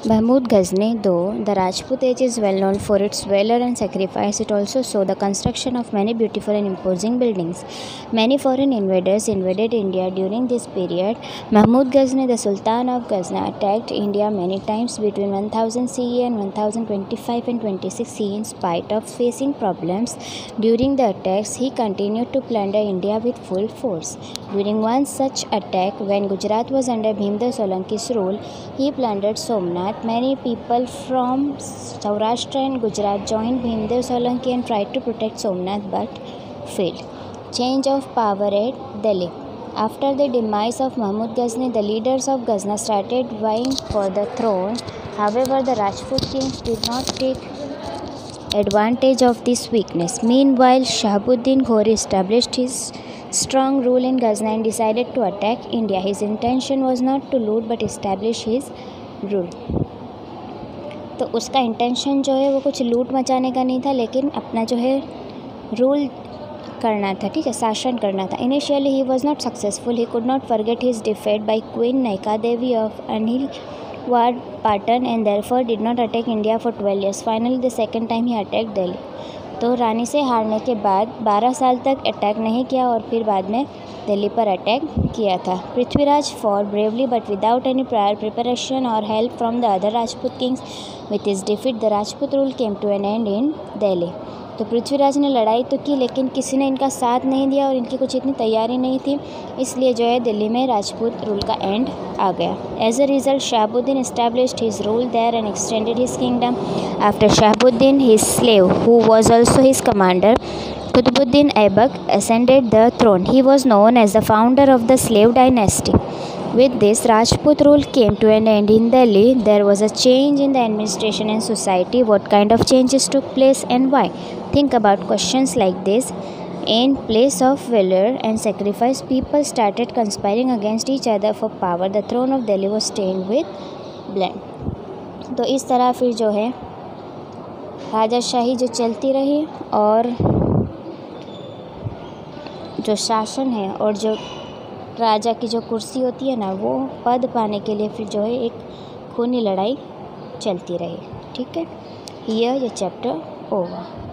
Mahmud Ghazni, though the Rajput age is well known for its valor and sacrifice, it also saw the construction of many beautiful and imposing buildings. Many foreign invaders invaded India during this period. Mahmud Ghazni, the Sultan of Ghazna, attacked India many times between 1000 CE and 1025 and 26 CE. In spite of facing problems during the attacks, he continued to plunder India with full force. During one such attack, when Gujarat was under Bhimdev Solanki's rule, he plundered Somnath. Many people from Saurashtra and Gujarat joined Bhimdev Solanki and tried to protect Somnath but failed. Change of power at Delhi. After the demise of Mahmud Ghazni, the leaders of Ghazna started vying for the throne. However, the Rajput kings did not take advantage of this weakness. Meanwhile, Shahabuddin Ghori established his strong rule in Ghazna and decided to attack India. His intention was not to loot but establish his rule. तो उसका intention जो है वो कुछ लूट मचाने का नहीं था, लेकिन अपना जो है रूल करना था, ठीक है, शासन करना था. Initially he was not successful. He could not forget his defeat by queen Naika Devi of Anhilwara Patan and therefore did not attack India for 12 years. Finally the second time he attack Delhi. तो रानी से हारने के बाद 12 साल तक अटैक नहीं किया और फिर बाद में दिल्ली पर अटैक किया था. Prithviraj fought bravely but without any prior preparation और help from the other Rajput kings. With his defeat the Rajput rule came to an end in Delhi. तो पृथ्वीराज ने लड़ाई तो की, लेकिन किसी ने इनका साथ नहीं दिया और इनकी कुछ इतनी तैयारी नहीं थी, इसलिए जो है दिल्ली में राजपूत रूल का एंड आ गया. As a result Shahabuddin established his rule there and extended his kingdom. After Shahabuddin his slave who was also his commander Qutbuddin Aibak ascended the throne. He was known as the founder of the slave dynasty. With this, Rajput rule came to an end in Delhi. There was a change in the administration and society. What kind of changes took place and why? Think about questions like this. In place of valor and sacrifice, people started conspiring against each other for power. The throne of Delhi was stained with blood. तो इस तरह फिर जो है राजाशाही जो चलती रही और जो शासन है और जो राजा की जो कुर्सी होती है ना, वो पद पाने के लिए फिर जो है एक खूनी लड़ाई चलती रही. ठीक है, ये चैप्टर ओवर.